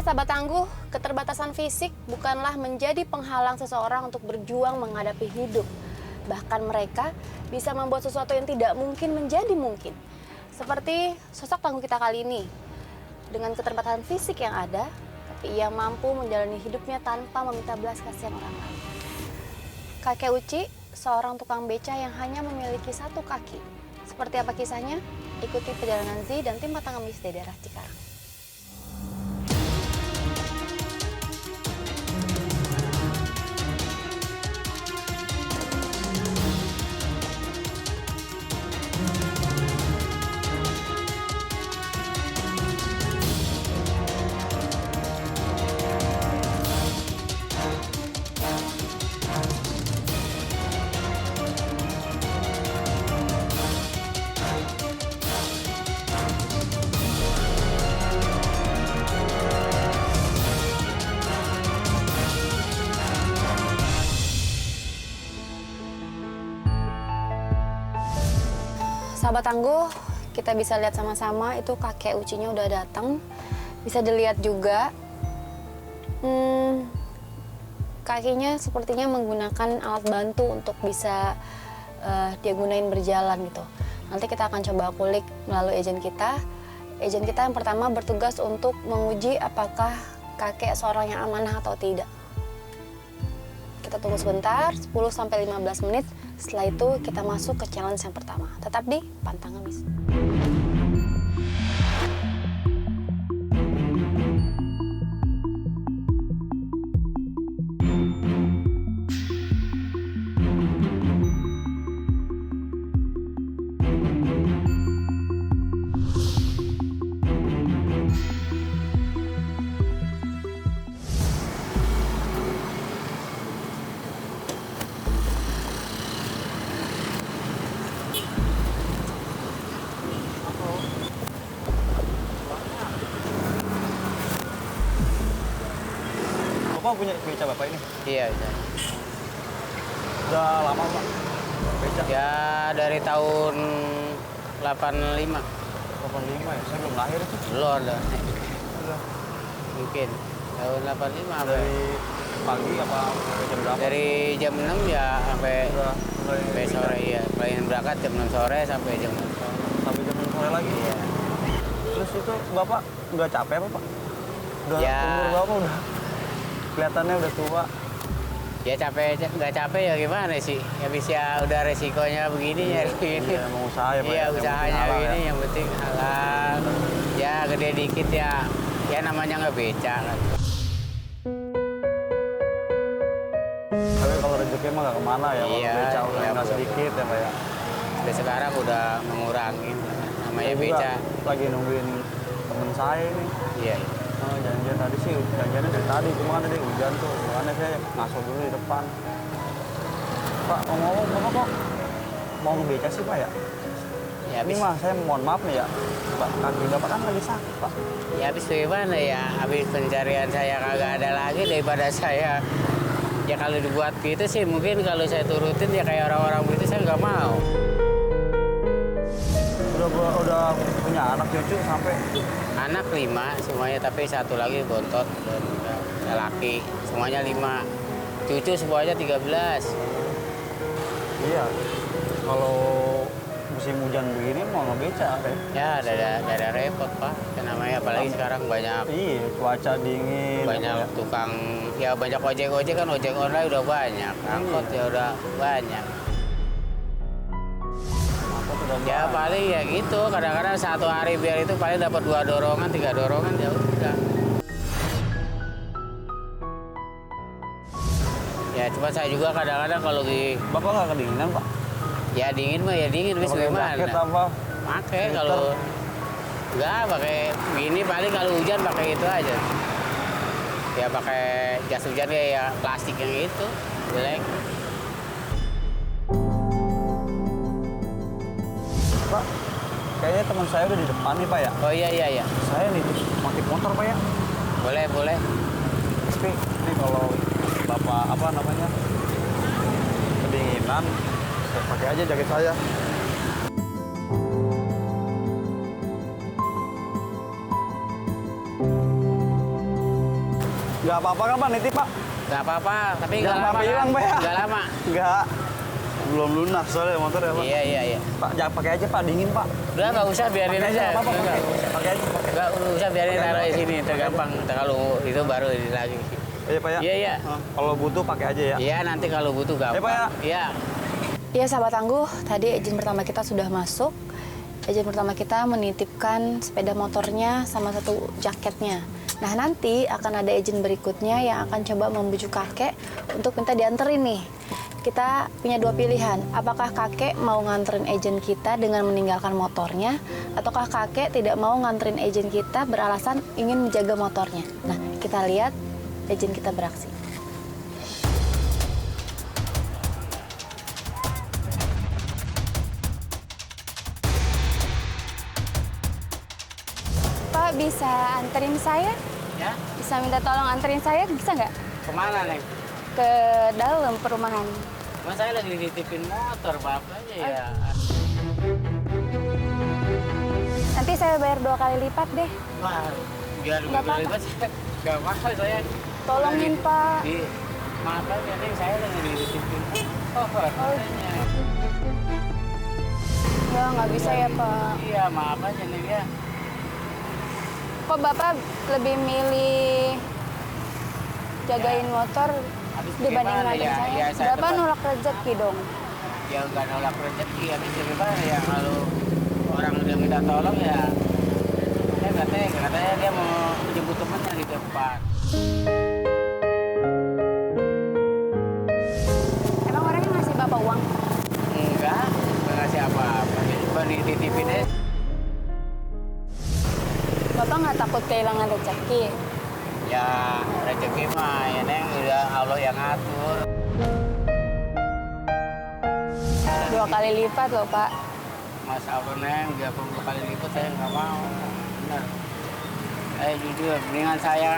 sahabat tangguh, keterbatasan fisik bukanlah menjadi penghalang seseorang untuk berjuang menghadapi hidup. Bahkan mereka bisa membuat sesuatu yang tidak mungkin menjadi mungkin. Seperti sosok tangguh kita kali ini. Dengan keterbatasan fisik yang ada, tapi ia mampu menjalani hidupnya tanpa meminta belas kasihan orang lain. Kakek Uci, seorang tukang beca yang hanya memiliki satu kaki. Seperti apa kisahnya? Ikuti perjalanan Z dan tim Batang Ngemis dari daerah Cikarang. Sahabat tangguh, kita bisa lihat sama-sama itu kakek Ucinya udah datang. Bisa dilihat juga, kakinya sepertinya menggunakan alat bantu untuk bisa dia gunain berjalan gitu. Nanti kita akan coba kulik melalui agent kita. Agent kita yang pertama bertugas untuk menguji apakah kakek seorang yang amanah atau tidak. Kita tunggu sebentar, 10-15 menit. Setelah itu kita masuk ke challenge yang pertama. Tetap di Pantang Ngemis. Bapak punya beca Bapak ini? Iya, iya. Udah lama Pak? Beca? Ya dari tahun 85. 85 ya? Saya belum lahir itu. Belum ada. Udah. Mungkin tahun 85 apa? Dari pagi apa sampai jam berapa? Dari jam 6 ya sampai Udah mulai sampai sore ya. Mulai berangkat jam 6 sore sampai jam 6 sore. Sampai jam 6 sore lagi? Iya. Terus itu Bapak udah capek apa Pak? Udah Ya. umur Bapak udah kelihatannya udah tua. Ya capek, nggak capek ya gimana sih? Ya bisa udah resikonya begini ya begini. Iya, emang usaha ya Pak? Iya, Yang penting usahanya halal begini, ya? yang penting halal. Ya gede dikit ya. Ya namanya nggak beca kan. Tapi kalau rezeki mah nggak kemana ya? Iya, Kalau beca udah iya, nggak betul. sedikit ya Pak ya? Udah sekarang udah mengurangi. Namanya Saya juga beca. lagi nungguin temen saya ini. Iya. Oh, janjian tadi sih, janjiannya dari tadi, cuma kan tadi hujan tuh, makanya saya ngaso dulu di depan. Pak, ngomong-ngomong, Bapak kok mau ngebeca sih Pak ya? Ya Ini habis, mah saya mohon maaf nih ya, Pak, kaki Bapak kan lagi sakit Pak. ya habis gimana ya? Habis pencarian saya kagak ada lagi daripada saya. Ya kalau dibuat gitu sih mungkin kalau saya turutin ya kayak orang-orang begitu saya nggak mau. Udah punya anak cucu sampai Anak 5 semuanya, tapi satu lagi bontot dan laki. Semuanya 5. Cucu semuanya 13. iya. Kalau musim hujan begini mau ngebeca ya? Ya ada repot Pak. Kan namanya apalagi sekarang banyak Iya, cuaca dingin. banyak ya. tukang, ya banyak ojek kan, ojek online udah banyak, angkot ya udah banyak. Angkot udah Ya banyak. paling ya gitu, kadang-kadang satu hari biar itu paling dapat 2 dorongan, 3 dorongan ya udah. Ya cuma saya juga kadang-kadang kalau di Bapak nggak kedinginan Pak? ya dingin mah ya dingin, wis Pakai gimana? jaket apa? Pakai Sweater? kalau enggak pakai gini paling kalau hujan pakai itu aja. Ya pakai jas hujan ya plastik yang itu, jelek. Pak, kayaknya teman saya udah di depan nih Pak ya. Oh iya. Saya nih pakai motor Pak ya. Boleh. Tapi ini kalau Bapak apa namanya kedinginan, saya pakai aja jaket saya. Nggak apa-apa kan Pak, nitip Pak? Nggak apa-apa, tapi nggak Jangan lama sampai kan? hilang, Pak, ya? Nggak lama. Nggak. Belum lunas soalnya motor ya Pak. Iya. Pak, jangan pakai aja Pak, dingin Pak. Udah nggak usah, biarin Pakai aja. nggak apa-apa, Nggak pakai aja. Pakai. nggak usah, biarin Pakai taruh aja, di sini, Pakai tergampang. Ntar kalau itu baru ini lagi. Iya Pak ya? Iya. Kalau butuh pakai aja ya. Iya, nanti kalau butuh gampang. Pak, ya? Iya. Ya sahabat tangguh, tadi izin pertama kita sudah masuk. Izin pertama kita menitipkan sepeda motornya sama satu jaketnya. Nah nanti akan ada izin berikutnya yang akan coba membujuk kakek untuk minta dianterin nih. Kita punya dua pilihan, apakah kakek mau nganterin agent kita dengan meninggalkan motornya, ataukah kakek tidak mau nganterin agent kita beralasan ingin menjaga motornya. Nah, kita lihat agent kita beraksi. Pak, bisa anterin saya? Ya? Bisa minta tolong anterin saya, bisa nggak? Kemana, Neng? Ke dalam perumahan. Mas saya lagi nitipin motor, bapaknya ya. Nanti saya bayar 2 kali lipat deh. Wah, biar Nggak apa-apa. lebih nggak apa-apa saya. Tolongin, Pak. Maaf ya, Neng, saya lagi nitipin motor. Makanya. Ya, nggak bisa ya, Pak. Iya, maaf aja nih ya. Kok Bapak lebih milih jagain motor Habis dibanding gimana nganterin ya? saya? Ya, saya Bapak tetap- nolak rezeki dong. Ya nggak nolak rezeki, habis gimana ya kalau orang udah minta tolong ya. Saya nggak tega, katanya dia mau menjemput temannya di depan. Emang orangnya ngasih Bapak uang? Enggak ngasih apa-apa. Dia cuma dititipin aja. Bapak nggak takut kehilangan rezeki? Ya rezeki mah ya Neng, udah Allah yang ngatur. 2 kali lipat loh, Pak. Mas Allah Neng, 30 kali lipat saya nggak mau. Benar. Jujur, mendingan saya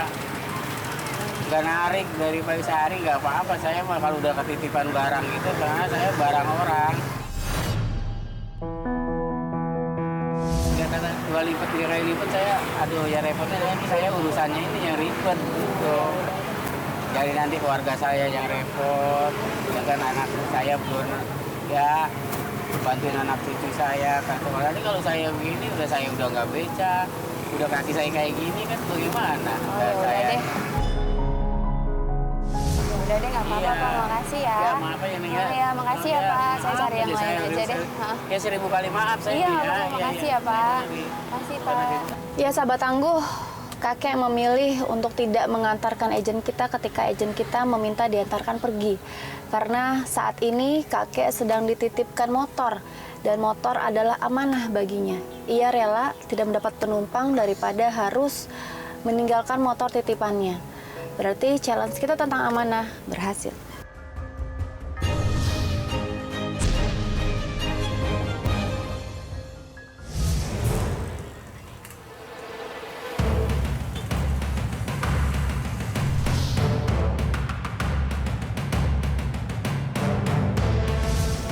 nggak narik dari pagi sehari nggak apa-apa. Saya mah kalau udah ketitipan barang itu karena saya barang orang. Dia kata 2 lipat, 3 kali lipat saya, aduh ya repotnya ini saya urusannya ini yang ribet gitu. Jadi nanti keluarga saya yang repot, ya kan anak saya belum ya bantuin anak cucu saya kan. Nanti kalau saya begini saya udah nggak beca, udah kaki saya kayak gini kan bagaimana? Oh, ya udah deh. Udah deh, nggak apa-apa, Iya. Pak. Makasih ya. Ya maaf ya Neng ya. Ya, makasih ya, Pak. Saya Maaf cari yang aja, lain saya aja deh. harus- Hah. Ya 1000 kali maaf saya. Iya, nih, makasih ya, Pak. Makasih, Pak. Ya, sahabat tangguh, kakek memilih untuk tidak mengantarkan agent kita ketika agent kita meminta diantarkan pergi. Karena saat ini kakek sedang dititipkan motor, dan motor adalah amanah baginya. Ia rela tidak mendapat penumpang daripada harus meninggalkan motor titipannya. Berarti challenge kita tentang amanah berhasil.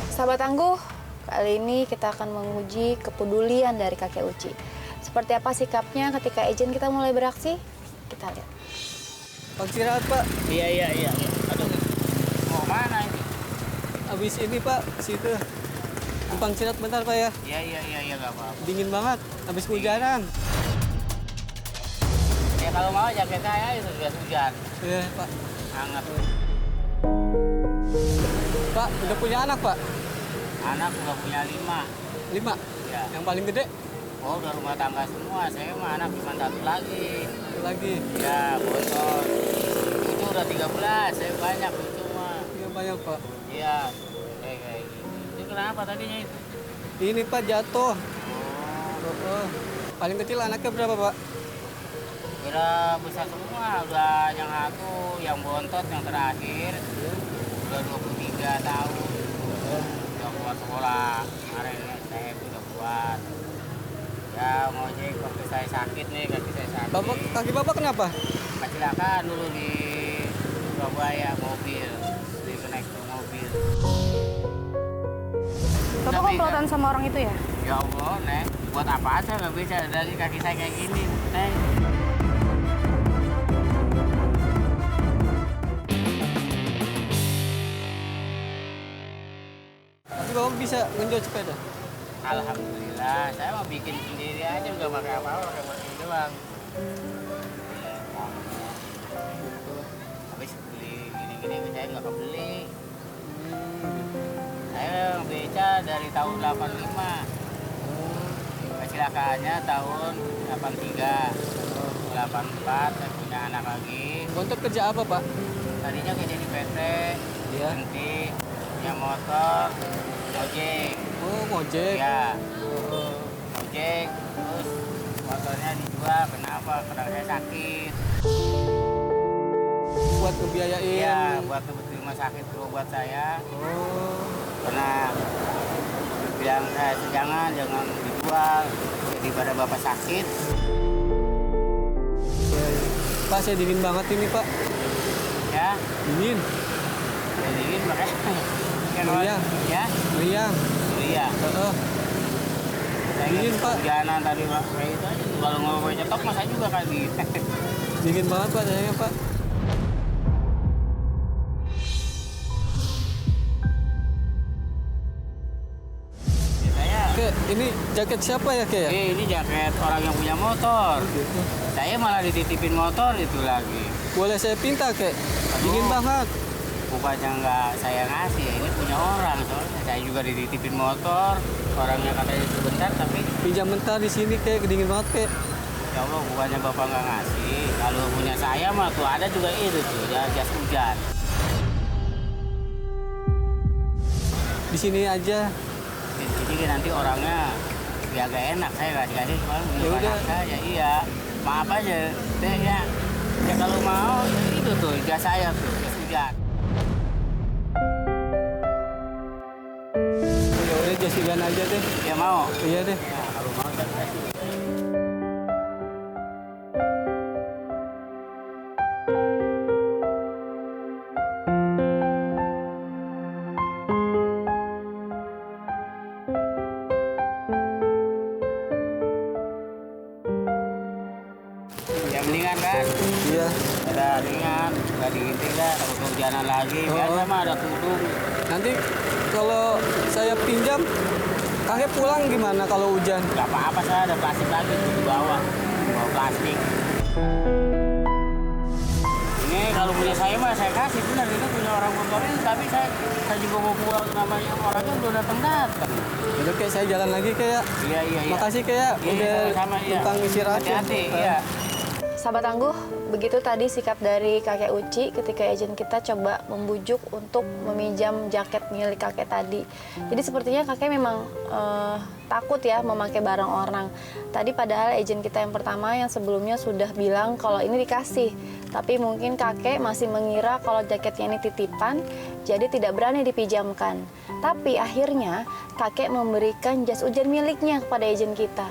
Sahabat tangguh, kali ini kita akan menguji kepedulian dari kakek Uci. Seperti apa sikapnya ketika agent kita mulai beraksi? Kita lihat. Bang istirahat Pak, Iya. Aduh, mau mana ini? habis ini Pak, situ. Numpang istirahat bentar Pak ya, Iya, nggak apa-apa. dingin banget, habis kehujanan. Ya kalau mau jaket saya itu sudah hujan, Iya Pak. hangat. Pak, udah punya anak Pak? Anak udah punya 5. 5? Ya. Yang paling gede? Oh, udah rumah tangga semua. Saya mah anak cuma 1 lagi. Satu lagi. Ya, bocor. Itu udah 13, saya banyak itu mah. Iya banyak Pak. Iya, kayak gitu. Itu kenapa tadinya itu? Ini Pak jatuh. Oh, Oh. Paling kecil anaknya berapa Pak? udah besar semua. Udah yang satu, yang bontot, yang terakhir. Udah 23 tahun. Udah keluar sekolah. Kemarin saya udah kuat. Ya, ngojek waktu saya sakit nih, kaki saya sakit. Bapak, kaki Bapak kenapa? Kecelakaan dulu di Surabaya, mobil. Naik ke mobil. Bapak Tapi komplotan sama orang itu ya? Ya Allah, Neng. Buat apa aja nggak bisa dari kaki saya kayak gini, Neng. bisa ngenjot sepeda? Alhamdulillah, saya mau bikin sendiri aja, nggak pakai apa-apa, pakai mesin doang. Ya, habis beli gini-gini saya nggak kebeli. Saya beca dari tahun 85. Kecelakaannya tahun 83. 84 saya punya anak lagi. Untuk kerja apa, Pak? Tadinya kerja di PT, Iya. berhenti, punya motor, ojek. Oh, ngojek. Ya, Oh. ojek, terus motornya dijual, kenapa? Karena saya sakit. Buat ngebiayain. Iya, buat ke rumah sakit dulu buat saya. Oh. Karena bilang jangan dijual, daripada bapak sakit. Iya, iya. Pak, saya dingin banget ini, Pak. Ya, Dingin. jadi makanya. Iya. Ya, Meriang. iya. Heeh. Saya Dingin, ingat Pak. hujanan tadi Pak. Kayak itu aja. Kalau mau nyetok mah saya juga kali. Dingin banget, Pak, sayangnya, Pak. Saya Kek, ini jaket siapa ya, Kek ya? ini jaket orang yang punya motor. Gitu. Saya malah dititipin motor itu lagi. Boleh saya pinta, Kek? Dingin banget. Bukannya nggak saya ngasih, ini punya orang soalnya. Saya juga dititipin motor. Orangnya katanya sebentar, tapi Pinjam bentar di sini, Kek. Dingin banget, Kek. ya Allah bukannya bapak nggak ngasih. Kalau punya saya mah tuh ada juga itu tuh, jas hujan. Di sini aja. Jadi nanti orangnya biar gak enak saya nggak dikasih cuma Ya udah. saya iya maaf aja deh ya. Ya kalau mau ya itu tuh jas saya tuh jas hujan. Ya udah, jas hujan aja deh. Ya mau. Iya deh. Ya, kalau mau jas hujan. Ya mendingan kan, Iya. ada ringan, nggak diintik lah, kalau kehujanan lagi, biasa mah ada tudung. Nanti kalau saya pinjam, kakek pulang gimana kalau hujan? Nggak apa-apa, saya ada plastik lagi tuh di bawah, bawa plastik. Ini kalau punya saya mah saya kasih, benar ini punya orang motor ini, tapi saya juga mau pulang, namanya orangnya belum datang. Udah, Kek, saya jalan lagi, Kek ya. Iya, iya, iya. Makasih, Kek ya. Iya, Udah sama-sama, iya. numpang istirahat. ya. Hati-hati, iya. Sahabat tangguh, begitu tadi sikap dari kakek Uci ketika agen kita coba membujuk untuk meminjam jaket milik kakek tadi. Jadi sepertinya kakek memang takut ya memakai barang orang. Tadi padahal agen kita yang pertama yang sebelumnya sudah bilang kalau ini dikasih. Tapi mungkin kakek masih mengira kalau jaketnya ini titipan, jadi tidak berani dipinjamkan. Tapi akhirnya kakek memberikan jas hujan miliknya kepada agen kita.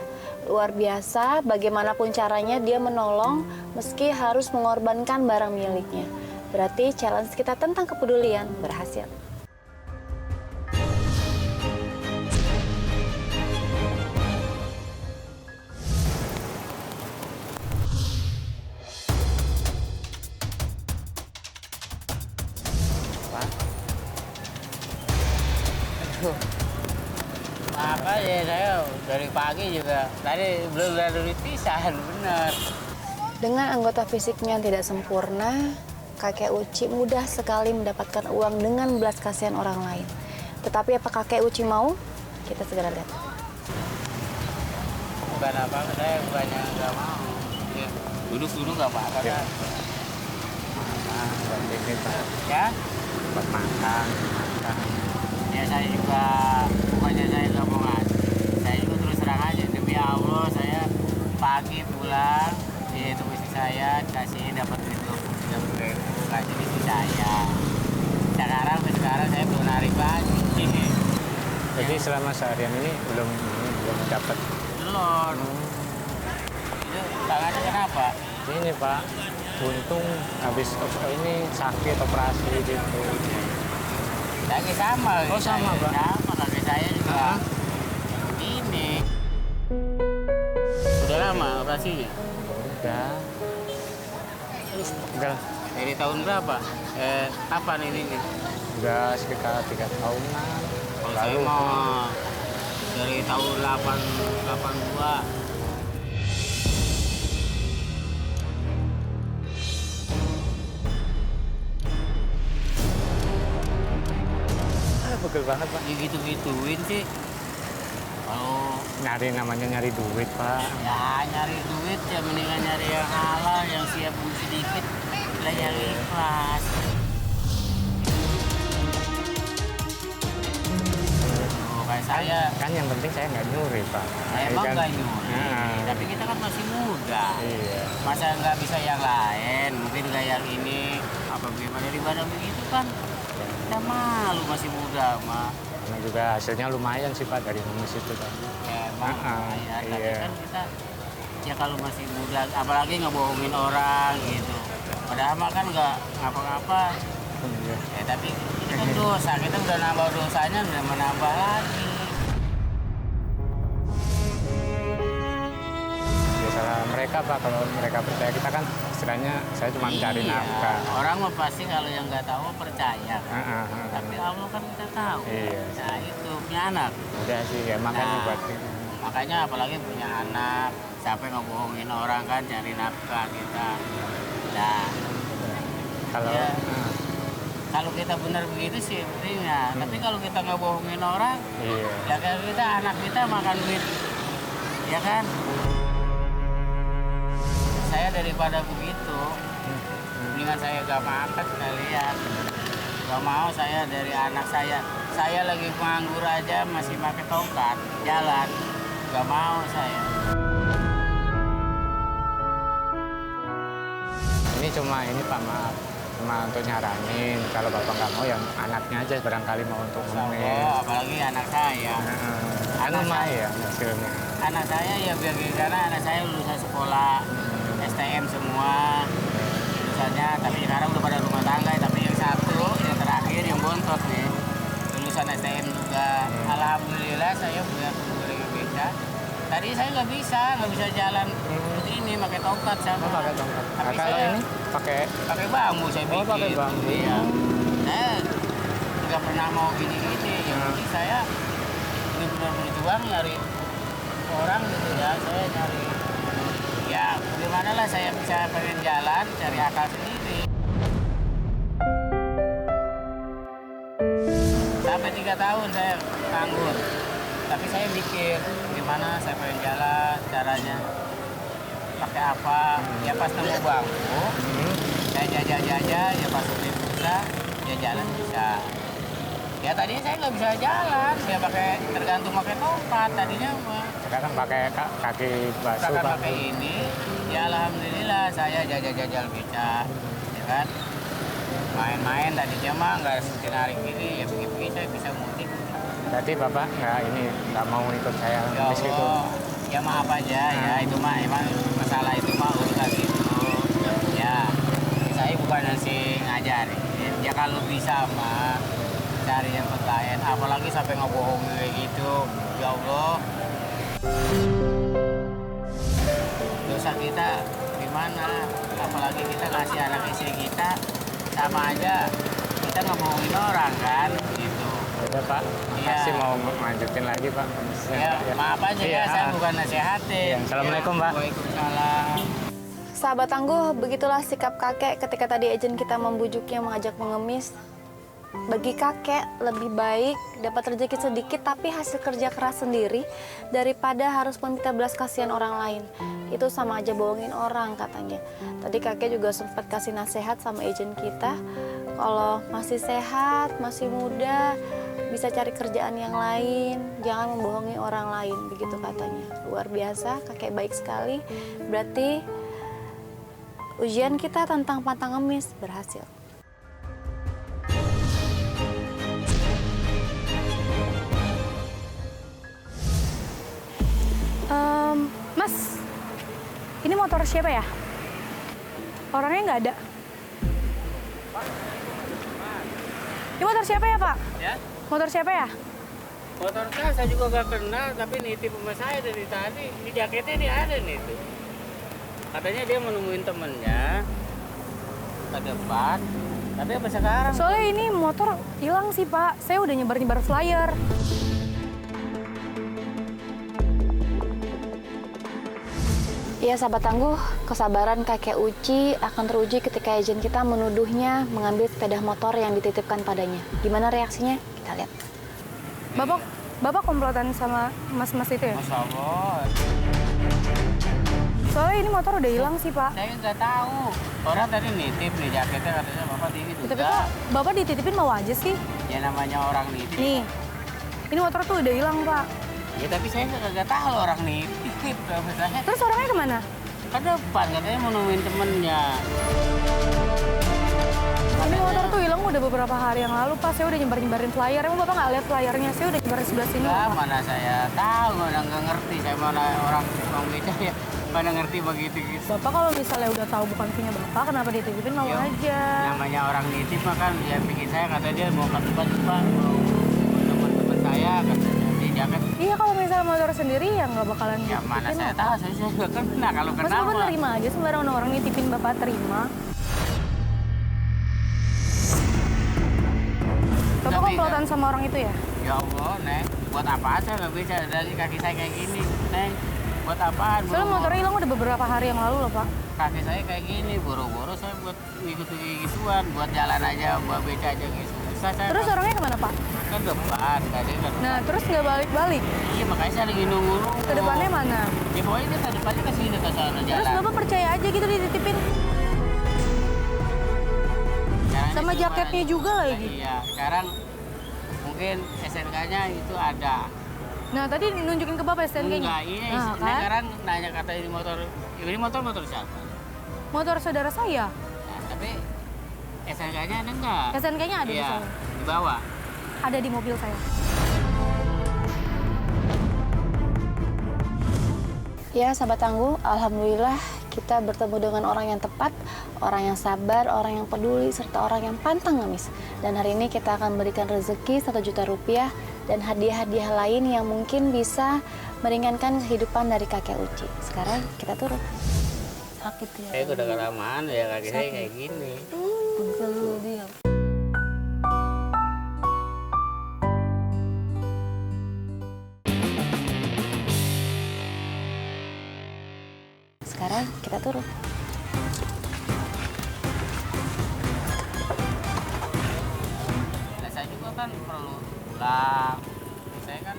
Luar biasa, bagaimanapun caranya dia menolong meski harus mengorbankan barang miliknya. Berarti challenge kita tentang kepedulian berhasil. Apa ya, saya dari pagi juga, tadi belum ada duit pisan, bener. Dengan anggota fisiknya yang tidak sempurna, kakek Uci mudah sekali mendapatkan uang dengan belas kasihan orang lain. Tetapi apa kakek Uci mau? Kita segera lihat. Bukan apa-apa, saya bukannya nggak mau. Ya, duduk nggak apa-apa kan. Buat ini Pak, Ya, buat makan. ya saya juga, bukannya saya nggak mau ngasih. Saya juga terus terang aja, demi Allah saya pagi pulang, yaitu istri saya dikasih dapat duit 23.000, kasih istri saya. Sekarang saya belum narik lagi. Jadi selama seharian ini belum dapat. Belum. Itu tangannya kenapa? Ini Pak, untung habis ini sakit operasi gitu. Kaki sama. Oh, sama, saya. Pak? Sama, kaki saya juga. Ini. Udah lama operasinya? Udah Dari tahun berapa? Kapan ini? udah sekitar 3 tahunan. Kalau saya mah dari tahun 82. Pegel banget Pak. Gitu-gituin sih. Kalau Namanya nyari duit Pak. ya nyari duit ya mendingan nyari yang halal, yang siap butuh sedikit, lah yang ikhlas. Oh, kayak saya, Kan yang penting saya nggak nyuri Pak. emang Kan- nggak nyuri, Nah, tapi kita kan masih muda. Iya. Masa nggak bisa yang lain, mungkin nggak yang ini, apa gimana daripada begitu kan. Kita malu masih muda mah. Karena juga hasilnya lumayan sih Pak dari ngemis itu Pak. Ya, emang ya, tapi iya. kan kita ya kalau masih muda, apalagi ngebohongin orang gitu. Padahal mah kan nggak ngapa-ngapa. Iya. Ya tapi itu kan dosa, kita udah nambah dosanya, udah menambah lagi. Ya salah mereka Pak, kalau mereka percaya kita kan istilahnya saya cuma mencari Iya, nafkah. orang mah pasti kalau yang nggak tahu percaya. Heeh, heeh. Tapi Allah kan kita tahu. Iya. Nah itu punya anak. Udah sih ya makanya Nah, buat makanya apalagi punya anak, sampai ngebohongin orang kan cari nafkah kita. Nah kalau ya, kalau kita benar begitu sih pentingnya. Tapi kalau kita nggak bohongin orang, iya. ya kayak kita anak kita makan duit, ya kan? Saya daripada begitu, mendingan saya gak makan sekalian. Gak mau saya dari anak saya. Saya lagi nganggur aja masih pakai tongkat jalan. Gak mau saya. Ini cuma ini Pak maaf, cuma untuk nyaranin kalau Bapak nggak mau ya anaknya aja barangkali mau untuk Oh, ngemis. apalagi anak saya. Kan lumayan hasilnya. Anak saya ya biar karena anak saya lulusan sekolah STM semua lulusannya, tapi sekarang udah pada rumah tangga. Tapi yang satu yang terakhir yang bontot nih lulusan STM juga. Alhamdulillah saya punya guru BK. Tadi saya nggak bisa jalan ini pakai tongkat sama. Oh, pakai tongkat. Tapi Nah, kalau saya ini pakai bambu saya bikin. pakai bambu. Iya. Saya nggak pernah mau gini-gini. Yang penting saya benar-benar berjuang nyari orang gitu ya. Saya nyari ya bagaimana lah saya bisa pengen jalan cari akal sendiri. Sampai 3 tahun saya nganggur. Tapi saya mikir gimana saya pengen jalan caranya. Pakai apa? Ya pas nemu bangku, saya jajah-jajah, ya pas beli pulsa, ya jalan bisa. Ya tadinya saya nggak bisa jalan, saya tergantung pakai tongkat tadinya mah. sekarang pakai kaki basuh Sekarang Pak. pakai ini, ya alhamdulillah saya jajal-jajal bisa, ya kan. Main-main tadinya mah nggak seperti narik gini, ya begini saya bisa mudik. Berarti Bapak nggak mau ikut saya Ya ngemis gitu. Allah, ya maaf aja ya itu mah emang masalah itu mah urusan itu. Ya saya bukan sih ngajarin. Ya kalau bisa mah cari yang lain, apalagi sampai ngebohongin kayak gitu. Ya Allah. Dosa kita gimana? Apalagi kita ngasih anak istri kita sama aja kita ngebohongin orang kan gitu. Udah Pak, Iya. masih mau lanjutin lagi Pak. Ya, maaf aja Iya. ya, saya bukan nasihatin. Iya, Assalamualaikum, Pak. Waalaikumsalam. Sahabat tangguh, begitulah sikap kakek ketika tadi agent kita membujuknya mengajak mengemis. Bagi kakek, lebih baik dapat rezeki sedikit tapi hasil kerja keras sendiri daripada harus meminta belas kasihan orang lain. Itu sama aja bohongin orang katanya. Tadi kakek juga sempat kasih nasihat sama agent kita, kalau masih sehat, masih muda, bisa cari kerjaan yang lain, jangan membohongi orang lain, begitu katanya. Luar biasa, kakek baik sekali. Berarti ujian kita tentang pantang ngemis berhasil. Mas, ini motor siapa ya? Orangnya nggak ada. Ini motor siapa ya, Pak? Ya, Motor siapa ya? motor saya juga gak kenal, tapi nitip sama saya dari tadi. Di jaketnya dia ada nih tuh. Katanya dia menemuin temennya. ke depan. Tapi apa sekarang? Soalnya ini motor hilang sih Pak. Saya udah nyebar-nyebar flyer. Iya sahabat tangguh, kesabaran kakek Uci akan teruji ketika agent kita menuduhnya mengambil sepeda motor yang dititipkan padanya. Gimana reaksinya? Kita lihat. Bapak komplotan sama mas-mas itu ya? Masya Allah. Soalnya ini motor udah hilang sih Pak. Saya nggak tahu. Orang tadi nitip nih jaketnya katanya Bapak dititip. Tapi kok Bapak dititipin mau aja sih? Ya namanya orang nitip. Nih, ini motor tuh udah hilang Pak. Ya tapi saya nggak tahu orang nitip. Kalau saya Terus orangnya kemana? ke depan katanya mau nemuin temennya. Ini motor tuh hilang udah beberapa hari yang lalu Pak. Saya udah nyebar-nyebarin flyer. Emang Bapak nggak lihat flyernya? Saya udah nyebarin sebelah sini. Lah Pak. mana saya tahu, mana nggak ngerti. Saya mana orang beca ya, mana ngerti begitu gitu. Bapak kalau misalnya udah tahu bukan punya Bapak, kenapa dititipin mau Ya, aja? Namanya orang nitip mah kan dia bikin saya kata dia mau ke tempat mau teman-teman saya katanya di jaket. Iya kalau misalnya motor sendiri ya nggak bakalan Ya mana dititipin, saya Pak. tahu, saya nggak kena kalau Mas kena Bapak mah. terima aja sembarang orang nitipin Bapak terima. Bapak Tapi komplotan sama orang itu ya? Ya Allah, Neng, buat apaan saya nggak bisa dari kaki saya kayak gini, Neng? Buat apaan? Soalnya motor hilang udah beberapa hari yang lalu loh Pak. Kaki saya kayak gini, boro-boro saya buat ngikutin gituan, buat jalan aja, buat beca aja gitu. Susah saya. Terus orangnya kemana Pak? Ke depan, tadi ke depan. Nah terus nggak balik-balik. Iya, makanya saya lagi nunggu. Ke depannya mana? Ya pokoknya dia ke depannya ke sini, ke sana jalan. Terus Bapak percaya aja gitu dititipin. Sekarang Sama ini jaketnya cuma- juga lagi. Iya, sekarang mungkin SNK-nya itu ada. Nah tadi nunjukin ke Bapak STNK-nya. Enggak, ini Nah, kan? sekarang nanya kata ini motor siapa? Motor saudara saya. Nah, tapi SNK-nya ada enggak? SNK-nya ada di Iya, sana. di bawah. Ada di mobil saya. Ya sahabat tangguh, alhamdulillah kita bertemu dengan orang yang tepat, orang yang sabar, orang yang peduli, serta orang yang pantang ngemis. Dan hari ini kita akan berikan rezeki 1 juta rupiah dan hadiah-hadiah lain yang mungkin bisa meringankan kehidupan dari kakek Uci. Sekarang kita turun. Sakit ya. Saya udah kelamaan ya kaki saya kayak gini. Pegel dia. Sekarang kita turun. Nah, saya juga kan perlu pulang. Saya kan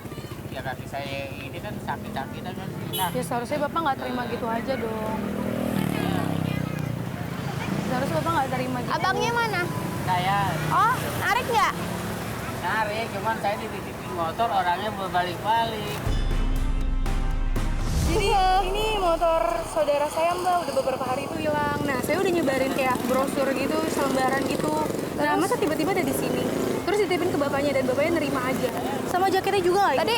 ya kaki saya ini kan sakit-sakitan kan. Nah, Ya seharusnya Bapak nggak terima gitu aja dong. Seharusnya Bapak nggak terima gitu. Abangnya mana? saya Oh, narik nggak? narik, cuman saya dititipin motor orangnya berbalik-balik. Jadi ini motor saudara saya Mbak udah beberapa hari itu hilang. Nah saya udah nyebarin kayak brosur gitu, selembaran gitu. Nah masa tiba-tiba ada di sini. Terus dititipin ke bapaknya dan bapaknya nerima aja. Sama jaketnya juga lagi. Tadi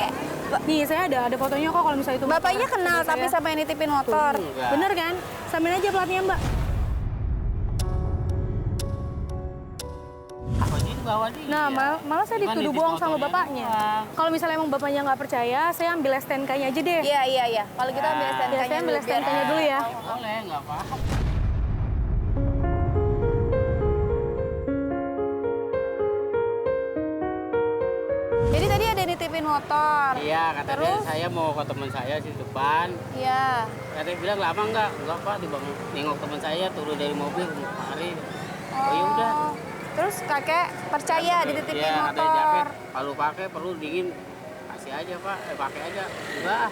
Nih saya ada fotonya kok kalau misalnya itu. bapaknya motor kenal saudara tapi saya. sama yang nitipin motor. Enggak. Bener kan? Samain aja platnya Mbak. Apa sih bawa dia? Nah malah saya Cuman dituduh nitip bohong sama motornya bapaknya. doang. Kalau misalnya emang bapaknya nggak percaya, saya ambil STNK-nya aja deh. Iya. Kalau kita ambil Ya. STNK-nya Ya, saya ambil dulu, biar- STNK-nya dulu ya. Ya boleh, nggak apa-apa. Jadi tadi ada yang nitipin motor. Iya, katanya Terus? saya mau ke teman saya di depan. Iya. Katanya bilang lama nggak? Enggak pak, nengok teman saya turun dari mobil kemari. Oh ya udah. Terus kakek percaya dititipin Iya, katanya motor. jaket kalau pakai perlu dingin kasih aja pak, pakai aja. Enggak,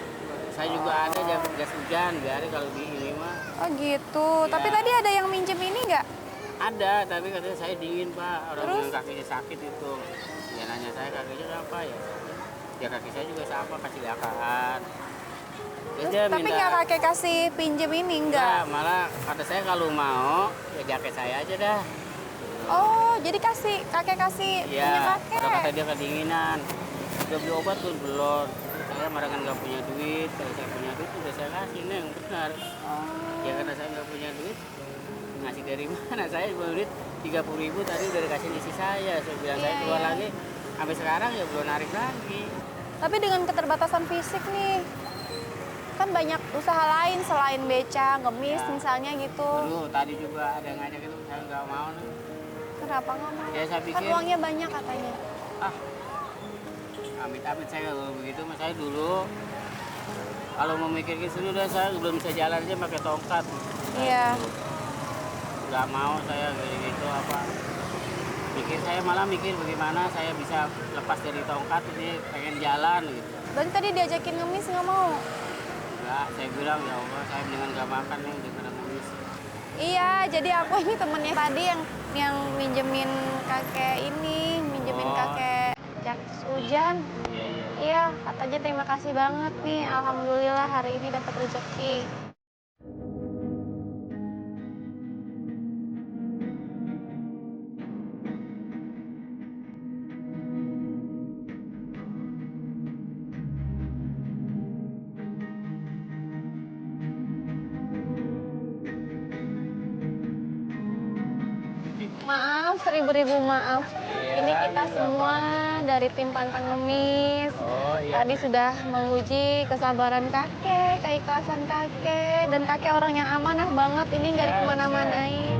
saya juga ada jas hujan, biarin kalau di ini mah. Oh gitu. Iya. Tapi tadi ada yang minjem ini nggak? Ada, tapi katanya saya dingin pak, orang Terus? yang kakinya sakit itu. Ya nanya saya kakinya apa ya? Ya kaki saya juga sama, kasih liakan. Terus dia Tapi minta, nggak kakek kasih pinjem ini enggak, nggak? malah kata saya kalau mau ya jaket saya aja dah. Oh, jadi kakek kasih punya Iya, kakek. udah kata dia kedinginan. Udah beli obat tuh belum. Saya marah kan nggak punya duit. Kalau saya punya duit udah saya kasih neng, benar. Ya karena saya nggak punya duit, ngasih dari mana? Saya punya duit 30.000 tadi udah dikasih isi saya. Saya bilang saya Iya, keluar iya. lagi. Sampai sekarang ya belum narik lagi. Tapi dengan keterbatasan fisik nih, kan banyak usaha lain selain beca, ngemis Ya. misalnya gitu. Dulu tadi juga ada yang ngajak itu saya nggak mau nih. Kenapa nggak mau? Ya saya Kan pikir, uangnya banyak katanya. amit-amit saya kalau begitu, mas saya dulu kalau mau mikir gitu udah saya belum bisa jalan aja pakai tongkat. Iya. Nggak mau saya gitu apa. Saya malah mikir bagaimana saya bisa lepas dari tongkat ini pengen jalan gitu. Berarti tadi diajakin ngemis nggak mau? Enggak, saya bilang ya Allah saya mendingan nggak makan nih daripada ngemis. Iya, jadi aku ini temennya tadi yang minjemin kakek jas hujan. Iya. Iya, katanya terima kasih banget nih. Alhamdulillah hari ini dapat rezeki. Maaf, seribu-ribu maaf. Ini kita semua dari tim Pantang Ngemis. Oh iya. Tadi sudah menguji kesabaran kakek, keikhlasan kakek, dan kakek orang yang amanah banget. Ini nggak kemana-manain.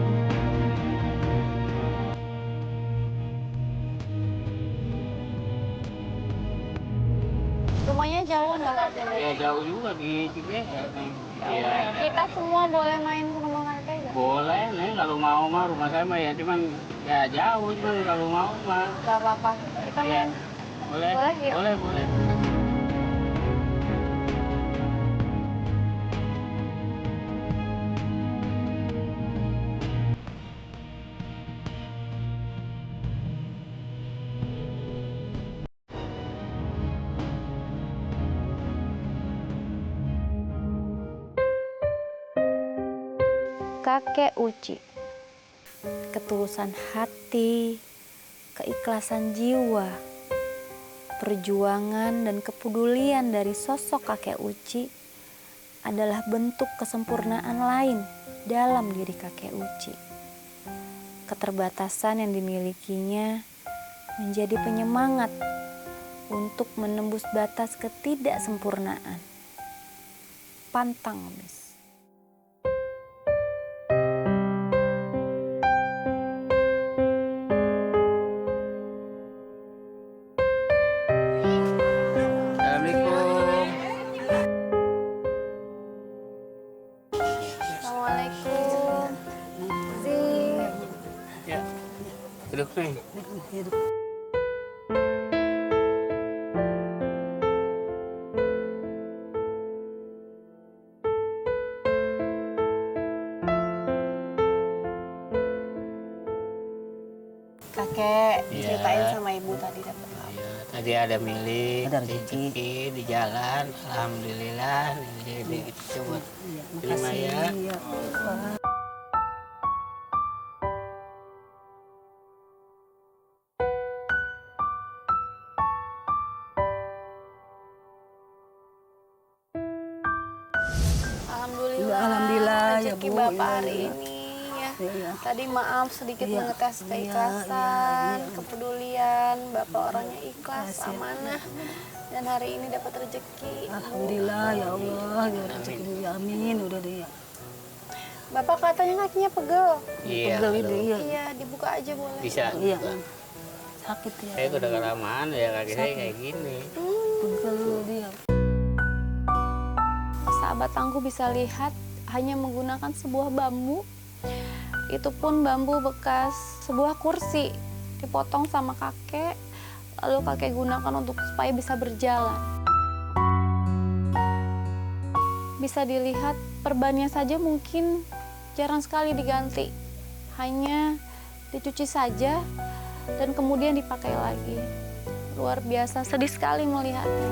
Rumahnya jauh nggak kakek? Ya jauh juga di Cibeher nih. Iya. Kita semua boleh main ke rumah kakek nggak? Boleh nih kalau mau mah rumah saya mah ya cuman ya jauh cuman kalau mau mah. Gak apa-apa. Kita Iya. main. Boleh. Boleh, yuk. Boleh. Kakek Uci, ketulusan hati, keikhlasan jiwa, perjuangan dan kepedulian dari sosok kakek Uci adalah bentuk kesempurnaan lain dalam diri kakek Uci. Keterbatasan yang dimilikinya menjadi penyemangat untuk menembus batas ketidaksempurnaan. Pantang Ngemis. Assalamualaikum. Assalamualaikum. Zee. Ya. Duduk nih. Kakek Iya. ceritain sama ibu tadi dapat apa? Ya, tadi ada milik, Ada rezeki. di jalan, alhamdulillah. Jadi coba terima ya. Ya. Alhamdulillah. Alhamdulillah, ya, rezeki Bu. Bapak Iya, hari iya. ini ya. Iya. Tadi maaf sedikit Iya, mengetes iya, keikhlasan, iya. kepedulian. Bapak orangnya ikhlas, Ikhlas, ya. amanah. Dan hari ini dapat rezeki. Alhamdulillah ya Allah, ya rezeki ya amin udah deh ya. Bapak katanya kakinya pegel. Iya. Pegel itu iya. Iya, dibuka aja boleh. Bisa. Iya. Sakit ya. Saya udah kelamaan ya kaki saya kayak gini. Pegel dia. Sahabat Tangguh bisa lihat hanya menggunakan sebuah bambu. Itu pun bambu bekas sebuah kursi dipotong sama kakek, lalu kakek gunakan untuk supaya bisa berjalan. Bisa dilihat perbannya saja mungkin jarang sekali diganti, hanya dicuci saja dan kemudian dipakai lagi. Luar biasa, sedih sekali melihatnya.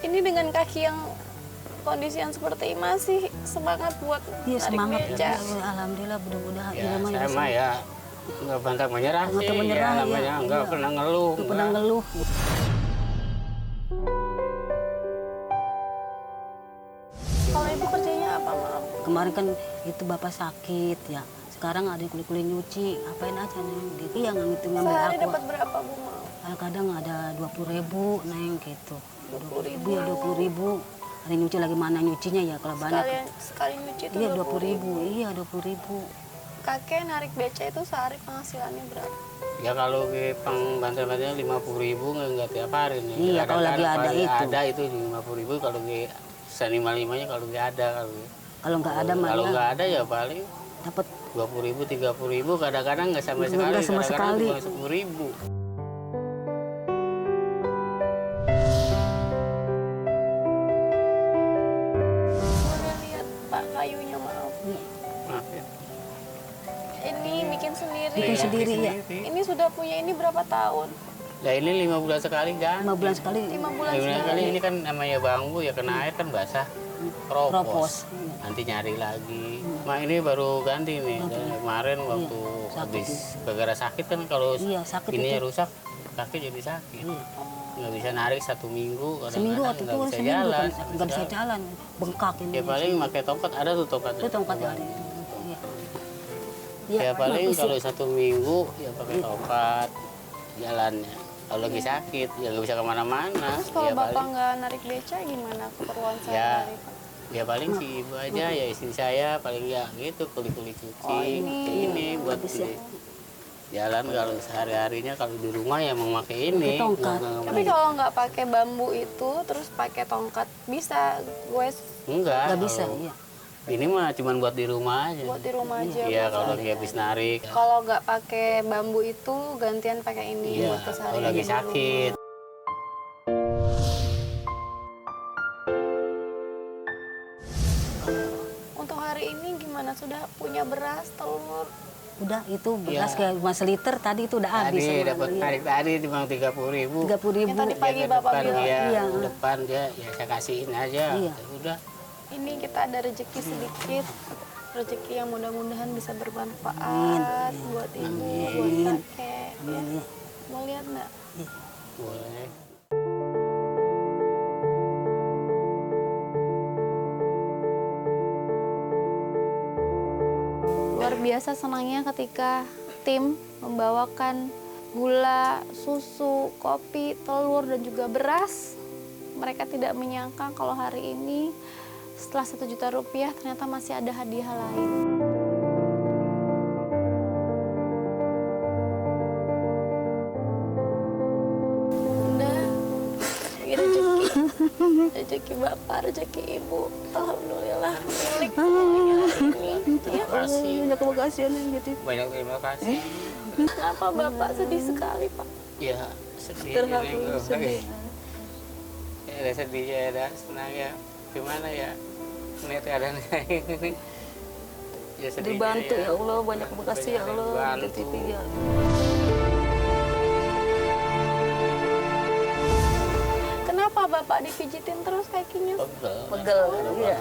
Ini dengan kaki yang kondisi yang seperti ini masih semangat buat Iya narik semangat beca. ya. Alhamdulillah mudah-mudahan Ya, ya, saya mah ya nggak pantang menyerah Nggak sih. pantang menyerah, Ya, namanya ya. nggak Iya. pernah ngeluh. Nggak pernah ngeluh. Kalau ibu kerjanya apa, maaf? Kemarin kan itu bapak sakit ya. Sekarang ada kulit-kulit nyuci, apain aja neng. Gitu ya ngitung ngambil Sehari aku. dapat berapa, Bu, maaf? Kadang ada 20.000 neng gitu. 20.000. Iya 20.000. Hari nyuci lagi mana nyucinya ya kalau banyak. Sekali nyuci itu Iya 20.000. 20.000, iya 20.000. Kakek narik beca itu sehari penghasilannya berapa? Ya kalau ke bantuan-bantuan 50.000 nggak tiap hari nih. Iya, kalau lagi ada itu. Ada itu 50.000 kalau ke senima limanya kalau nggak ada Kalau nggak ada kalau malah nggak ada ya paling dapat 20.000, 30.000, kadang-kadang nggak sama sekali, Nggak sama kadang-kadang sekali. cuma 10.000. Boleh lihat Pak kayunya, maaf. Maaf ya. Ini bikin sendiri. bikin sendiri ya. Ini sudah punya ini berapa tahun? Nah ini 5 bulan sekali kan? 5 bulan sekali 5 bulan 5 bulan sekali. sekali ini kan namanya bambu ya kena air kan basah. Kropos. Kropos. Nanti nyari lagi. Nah ini baru ganti nih. Dan kemarin waktu habis gara-gara sakit kan kalau Iya, sakit ininya itu. rusak kaki jadi sakit. Nggak bisa narik 1 minggu. Seminggu waktu itu nggak bisa seminggu jalan. kan nggak bisa jalan, bengkak ini. Ya paling pakai tongkat, ada tuh tongkat. Itu tongkat ya. Iya. Ya paling bagus kalau ya. 1 minggu ya pakai tongkat jalannya. Kalau lagi sakit ya nggak bisa kemana-mana. Terus kalau Ya Bapak paling- nggak narik beca gimana keperluan Ya, sehari-hari, Pak? ya paling si ibu aja ya istri saya paling ya gitu kuli-kuli cuci ini buat Bagus ya. di jalan kalau sehari-harinya kalau di rumah ya mau pakai ini. Pakai tongkat. Tapi kalau nggak pakai bambu itu, terus pakai tongkat, bisa gue enggak. Nggak bisa, kalau iya. Ini mah cuman buat di rumah aja. buat di rumah aja. Iya buat kalau sehari. lagi habis narik. Kalau nggak pakai bambu itu, gantian pakai ini Iya, buat kalau keseharian lagi di rumah. sakit. Untuk hari ini gimana? Sudah punya beras, telur? Udah itu beras Iya. kayak 5 liter tadi itu udah habis. Tadi semua. dapat Iya. narik tadi cuma 30.000. 30.000. Yang tadi pagi Dia ke Bapak depan bilang. dia, Iya. ke depan dia ya saya kasihin aja. Iya. Ya udah. Ini kita ada rezeki sedikit. Rezeki yang mudah-mudahan bisa bermanfaat Amin. buat ibu, Amin. buat kakek. Amin, Ya. ya. Mau lihat nggak? Boleh. Luar biasa senangnya ketika tim membawakan gula, susu, kopi, telur, dan juga beras. Mereka tidak menyangka kalau hari ini setelah 1 juta rupiah ternyata masih ada hadiah lain. Bunda, ini rezeki. Rezeki Bapak, rezeki Ibu. Alhamdulillah milik semuanya hari ini. Ya. Banyak kemakasian gitu. Banyak terima kasih. Kenapa Bapak sedih sekali, Pak? Ya sedih. Terharu, Ini, sedih. Ya, ada sedihnya, ada senangnya. Gimana ya? Melihat keadaan kayak gini. Ya sedihnya Dibantu ya Allah, banyak makasih ya banyak Allah. dibantu. Di TV ya. Kenapa Bapak dipijitin terus kakinya? Pegel, iya.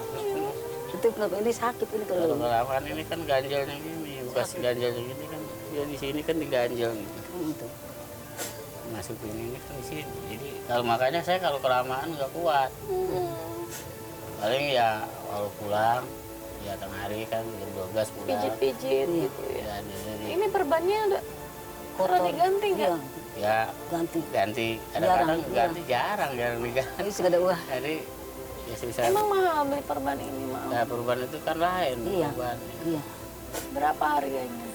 Itu kenapa ini sakit ini Kalau kalau kelapan ini kan ganjalnya gini, bekas ganjalnya gini kan. Ya di sini kan diganjel gitu. itu. Masukin ini kan di sini. Jadi kalau makanya saya kalau kelamaan nggak kuat. Paling ya kalau pulang ya tengah hari kan jam 12 pulang. Pijit-pijit gitu ya. Ya, jadi Ini perbannya udah pernah diganti nggak? Iya, ya ganti. ganti kadang-kadang Jarang, ganti jarang diganti. Ini segala uang. Jadi ya bisa. Emang mahal beli perban ini, maaf. Nah, perubahan itu kan lain. Iya. Perubahan. Iya. Berapa harganya?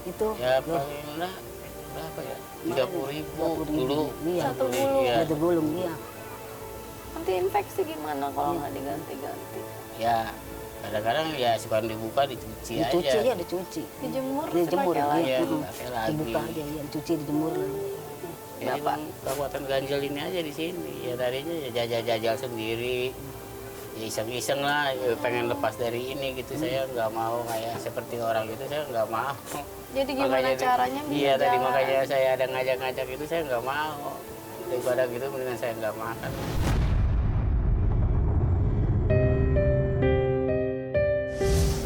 Itu Ya paling enggak berapa ya? 30.000 dulu. Iya. Satu gulung. Iya. Ada gulung iya. Nanti infeksi gimana kalau nggak diganti-ganti? Ya kadang-kadang ya suka dibuka dicuci Dicuci aja. ya, dicuci. Dijemur, Dijemur dipakai lagi. Iya, iya. dipakai lagi. Dibuka aja ya, dicuci dijemur lagi. Ya, Bang, kekuatan ganjel ini aja di sini. Ya tadinya ya jajal-jajal sendiri. Ya iseng-iseng lah, ya pengen lepas dari ini gitu. Saya nggak mau kayak seperti orang gitu, saya nggak mau. Jadi gimana Makanya caranya bisa Iya, tadi jalan? makanya saya ada ngajak-ngajak itu saya nggak mau. Daripada gitu mendingan saya nggak makan.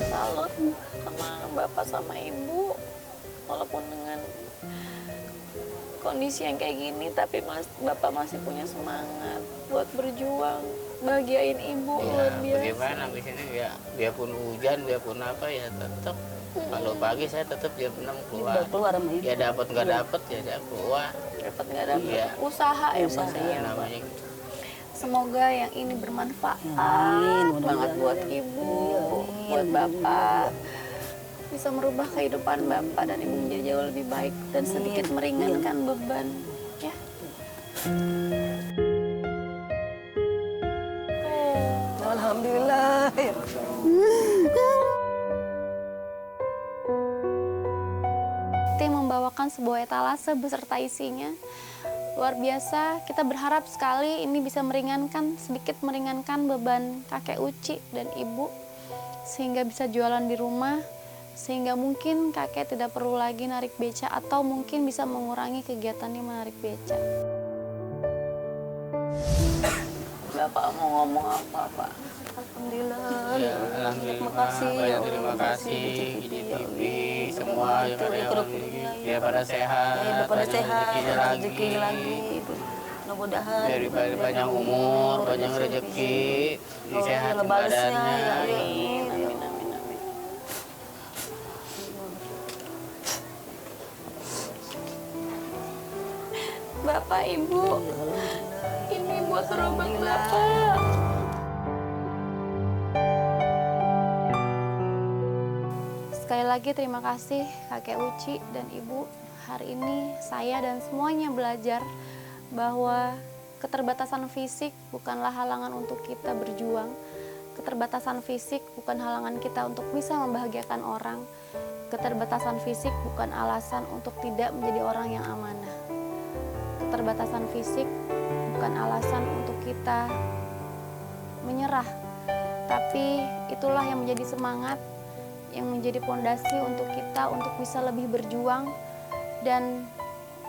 Salut sama Bapak sama Ibu. Walaupun dengan kondisi yang kayak gini, tapi Bapak masih punya semangat buat berjuang, bahagiain Ibu luar Ya, biasa. bagaimana di sini ya, biarpun hujan, biarpun apa ya tetap. Kalau pagi saya tetap jam 6 keluar. Udah keluar sama ibu. Ya dapat nggak dapat ya saya keluar. Dapat nggak dapat Iya. usaha ya Mas Usaha ya. namanya. Semoga yang ini bermanfaat Amin. banget buat ibu, buat bapak. Bisa merubah kehidupan bapak dan ibu menjadi jauh lebih baik dan sedikit meringankan beban. Ya. Alhamdulillah. Tim membawakan sebuah etalase beserta isinya. Luar biasa, kita berharap sekali ini bisa sedikit meringankan beban kakek Uci dan ibu. Sehingga bisa jualan di rumah, sehingga mungkin kakek tidak perlu lagi narik beca atau mungkin bisa mengurangi kegiatannya menarik beca. Bapak mau ngomong apa, Pak? Alhamdulillah. Ya, alhamdulillah. Terima kasih. Banyak terima kasih. TV semua yang ada ya pada sehat. Ya, pada banyak sehat, rezekinya rezekinya lagi. Mudah-mudahan. Dari banyak umur, banyak rezeki, sehat ngebalesnya, badannya. ya, ya. Amin, amin, amin, amin. Bapak, Ibu, ini buat berobat Bapak. Sekali lagi terima kasih kakek Uci dan Ibu. Hari ini saya dan semuanya belajar bahwa keterbatasan fisik bukanlah halangan untuk kita berjuang. Keterbatasan fisik bukan halangan kita untuk bisa membahagiakan orang. Keterbatasan fisik bukan alasan untuk tidak menjadi orang yang amanah. Keterbatasan fisik bukan alasan untuk kita menyerah. Tapi itulah yang menjadi semangat, yang menjadi fondasi untuk kita untuk bisa lebih berjuang dan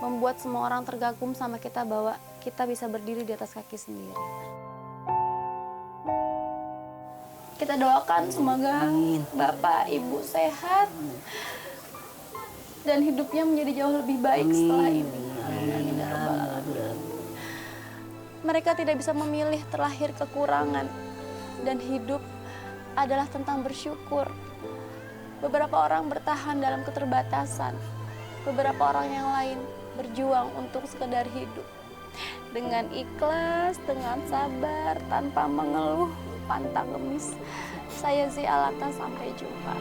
membuat semua orang tergagum sama kita bahwa kita bisa berdiri di atas kaki sendiri. Kita doakan semoga Bapak Ibu sehat dan hidupnya menjadi jauh lebih baik setelah ini. Amin ya rabbal alamin. Mereka tidak bisa memilih terlahir kekurangan dan hidup adalah tentang bersyukur. Beberapa orang bertahan dalam keterbatasan, beberapa orang yang lain berjuang untuk sekedar hidup dengan ikhlas, dengan sabar, tanpa mengeluh, pantang ngemis. Saya Zia Alata, sampai jumpa.